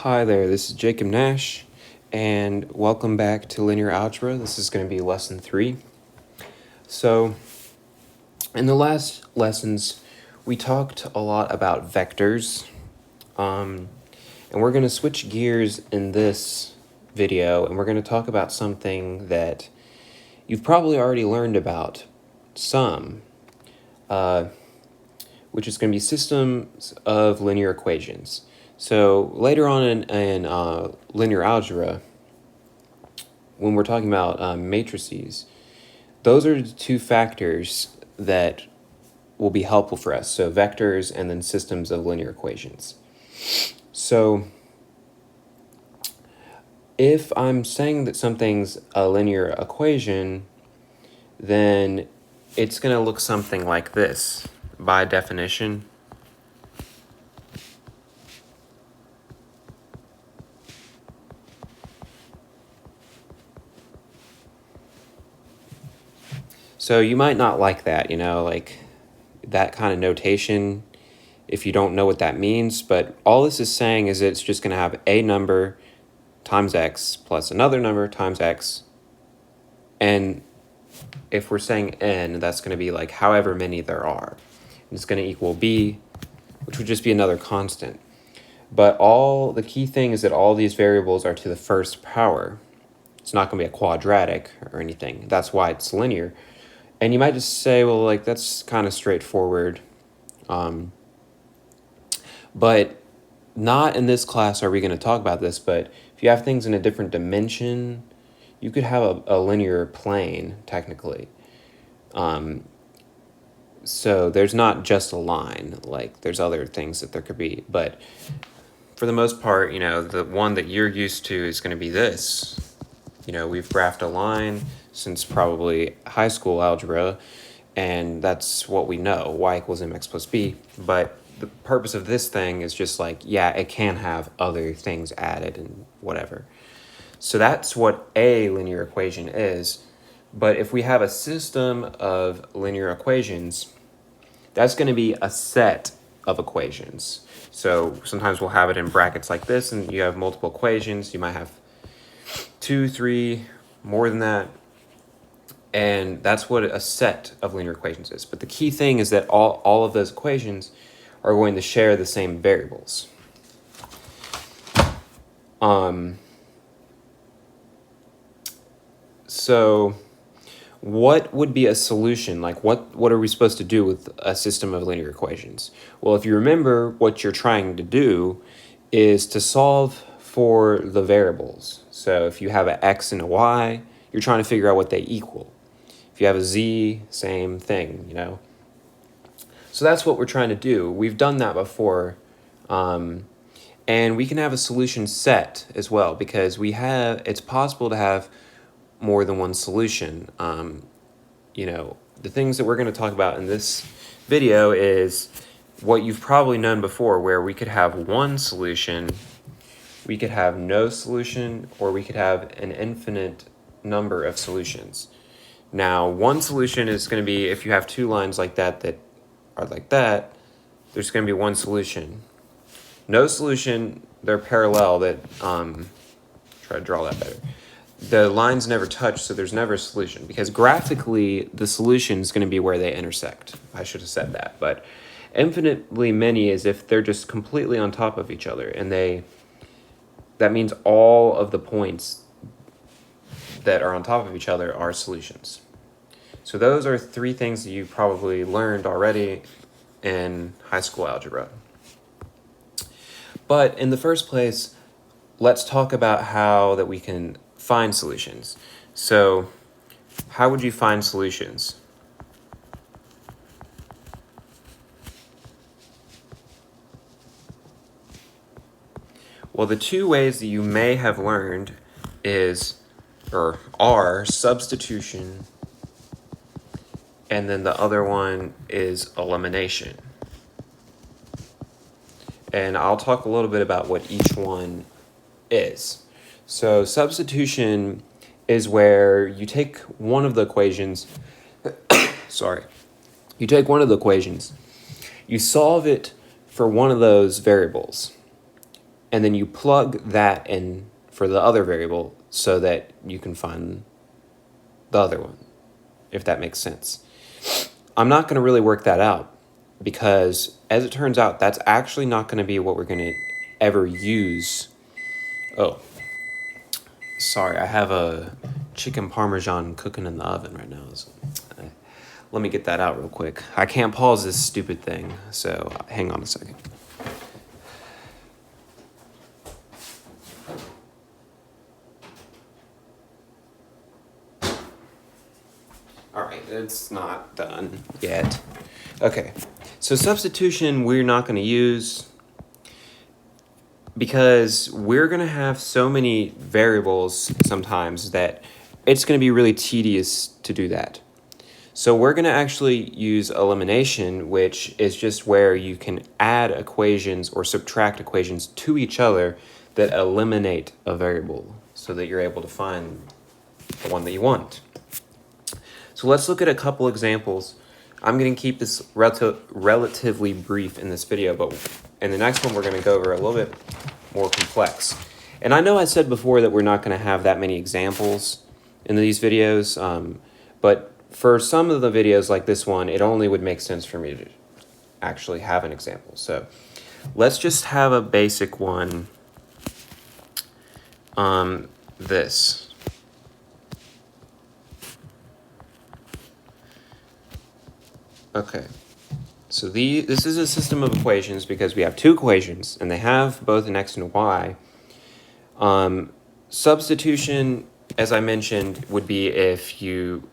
Hi there, this is Jacob Nash, and welcome back to Linear Algebra. This is going to be lesson 3. So, in the last lessons, we talked a lot about vectors, and we're going to switch gears in this video, and we're going to talk about something that you've probably already learned about some, which is going to be systems of linear equations. So later on in linear algebra, when we're talking about matrices, those are the two factors that will be helpful for us. So vectors and then systems of linear equations. So if I'm saying that something's a linear equation, then it's going to look something like this by definition. So you might not like that, like that kind of notation if you don't know what that means, but all this is saying is it's just going to have a number times x plus another number times x, and if we're saying n, that's going to be like however many there are. And it's going to equal b, which would just be another constant. But the key thing is that all these variables are to the first power. It's not going to be a quadratic or anything. That's why it's linear. And you might just say, well, like, that's kind of straightforward. But not in this class are we going to talk about this, but if you have things in a different dimension, you could have a linear plane, technically. So there's not just a line, like there's other things that there could be. But for the most part, the one that you're used to is going to be this. We've graphed a line since probably high school algebra, and that's what we know, y equals mx plus b. But the purpose of this thing is just like, yeah, it can have other things added and whatever. So that's what a linear equation is. But if we have a system of linear equations, that's going to be a set of equations. So sometimes we'll have it in brackets like this, and you have multiple equations. You might have 2, 3, more than that. And that's what a set of linear equations is. But the key thing is that all of those equations are going to share the same variables. So what would be a solution? Like what are we supposed to do with a system of linear equations? Well, if you remember, what you're trying to do is to solve for the variables. So if you have an x and a y, you're trying to figure out what they equal. If you have a z, same thing, So that's what we're trying to do. We've done that before. And we can have a solution set as well, because it's possible to have more than one solution. The things that we're going to talk about in this video is what you've probably known before, where we could have one solution, we could have no solution, or we could have an infinite number of solutions. Now, one solution is going to be if you have two lines like that are like that, there's going to be one solution. No solution, they're parallel. Try to draw that better. The lines never touch, so there's never a solution, because graphically the solution is going to be where they intersect. I should have said that, but infinitely many is if they're just completely on top of each other, and that means all of the points that are on top of each other are solutions. So those are 3 things that you probably learned already in high school algebra. But in the first place, let's talk about how that we can find solutions. So how would you find solutions? Well, the 2 ways that you may have learned are substitution, and then the other one is elimination. And I'll talk a little bit about what each one is. So substitution is where you take one of the equations, you solve it for one of those variables. and then you plug that in for the other variable so that you can find the other one, if that makes sense. I'm not going to really work that out because, as it turns out, that's actually not going to be what we're going to ever use. Oh, sorry, I have a chicken parmesan cooking in the oven right now. So let me get that out real quick. I can't pause this stupid thing, so hang on a second. All right, it's not done yet. Okay, so substitution we're not going to use because we're going to have so many variables sometimes that it's going to be really tedious to do that. So we're going to actually use elimination, which is just where you can add equations or subtract equations to each other that eliminate a variable so that you're able to find the one that you want. So let's look at a couple examples. I'm going to keep this relatively brief in this video, but in the next one we're going to go over a little bit more complex. And I know I said before that we're not going to have that many examples in these videos, but for some of the videos like this one, it only would make sense for me to actually have an example. So let's just have a basic one. This. Okay. So this is a system of equations because we have two equations and they have both an x and a y. Substitution, as I mentioned, would be if you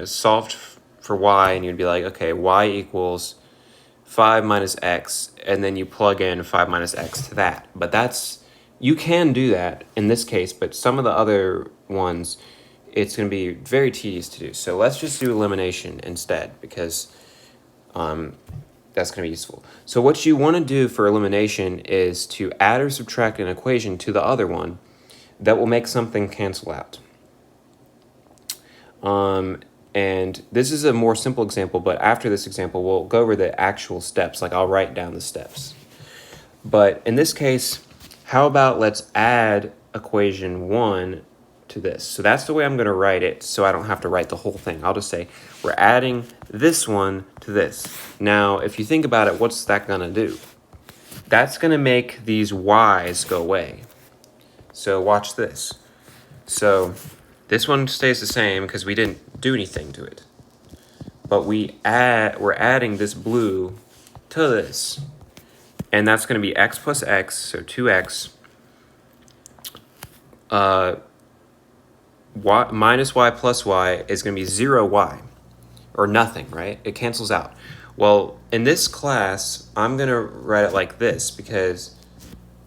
solved for y and you'd be like, okay, y equals 5 minus x, and then you plug in 5 minus x to that. But you can do that in this case, but some of the other ones, it's going to be very tedious to do. So let's just do elimination instead because that's going to be useful. So what you want to do for elimination is to add or subtract an equation to the other one that will make something cancel out. And this is a more simple example, but after this example, we'll go over the actual steps. Like I'll write down the steps. But in this case, how about let's add equation 1 to this. So that's the way I'm going to write it, so I don't have to write the whole thing. I'll just say we're adding this one to this. Now, if you think about it, what's that going to do? That's going to make these y's go away. So watch this. So this one stays the same because we didn't do anything to it. But we're adding this blue to this. And that's going to be x plus x, so 2x. Y minus y plus y is going to be 0y, or nothing, right? It cancels out. Well, in this class, I'm going to write it like this because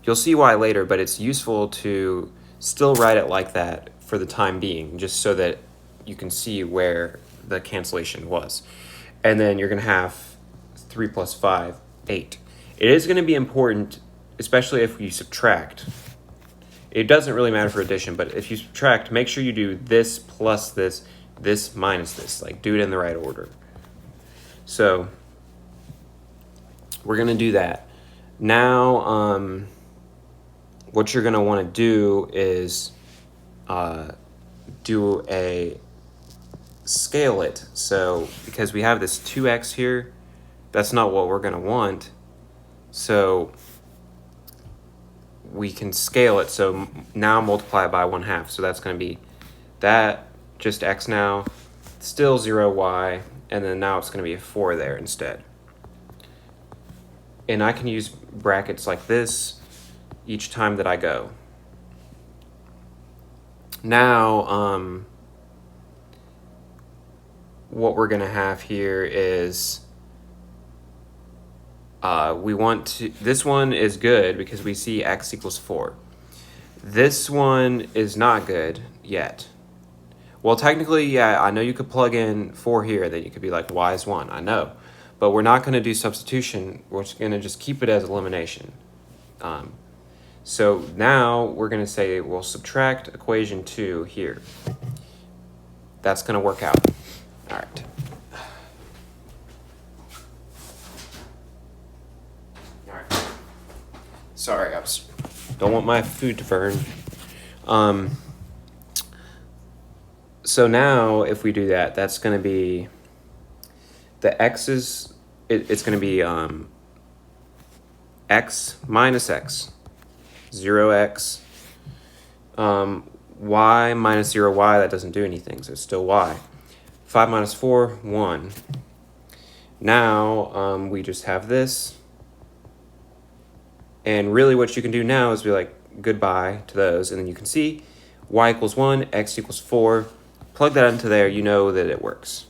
you'll see why later, but it's useful to still write it like that for the time being, just so that you can see where the cancellation was. And then you're going to have 3 plus 5, 8. It is going to be important, especially if you subtract. It doesn't really matter for addition, but if you subtract, make sure you do this plus this, this minus this. Like, do it in the right order. So we're going to do that. Now, what you're going to want to do is do a scale it. So because we have this 2x here, that's not what we're going to want. So we can scale it. So now multiply it by 1/2. So that's going to be that, just x now, still 0y, and then now it's going to be a 4 there instead. And I can use brackets like this each time that I go. Now, what we're going to have here is this one is good because we see x equals 4. This one is not good yet. Well, technically, yeah, I know you could plug in 4 here, that you could be like, y is 1, I know. But we're not going to do substitution. We're going to just keep it as elimination. So now we're going to say we'll subtract equation 2 here. That's going to work out. All right. Sorry, I was Don't want my food to burn. So now if we do that, that's going to be the x's, it's going to be x minus x, 0x, y minus 0y, that doesn't do anything, so it's still y. 5 minus 4, 1. Now we just have this. And really what you can do now is be like goodbye to those, and then you can see y equals 1, x equals 4. Plug that into there, you know that it works.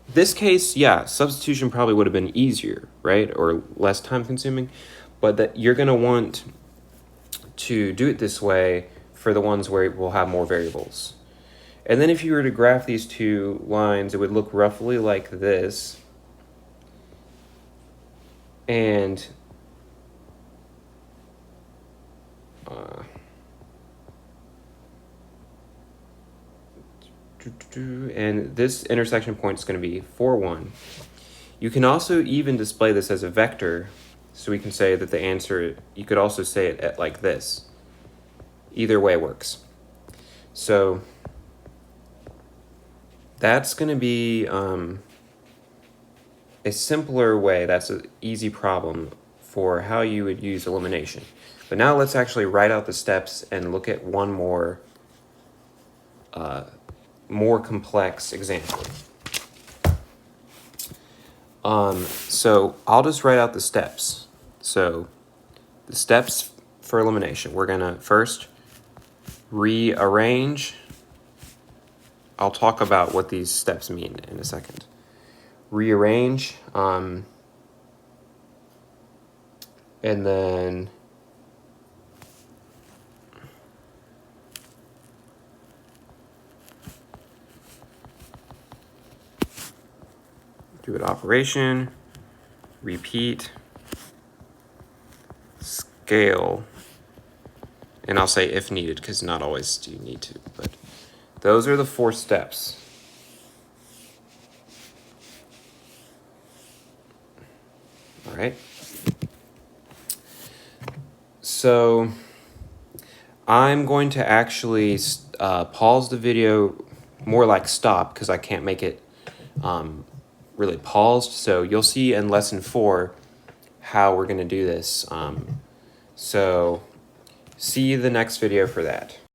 This case, yeah, substitution probably would have been easier, right? Or less time consuming, but that you're going to want to do it this way for the ones where we'll have more variables. And then if you were to graph these two lines, it would look roughly like this. And this intersection point is going to be 4, 1. You can also even display this as a vector, so we can say that the answer, you could also say it like this. Either way works. So that's going to be a simpler way, that's an easy problem for how you would use elimination. But now let's actually write out the steps and look at one more complex example. So I'll just write out the steps. So the steps for elimination, we're gonna first rearrange. I'll talk about what these steps mean in a second. Rearrange, and then do an operation, repeat, scale, and I'll say if needed, because not always do you need to, but those are the 4 steps. All right. So I'm going to actually pause the video, more like stop, because I can't make it really paused. So you'll see in lesson 4 how we're going to do this. So see the next video for that.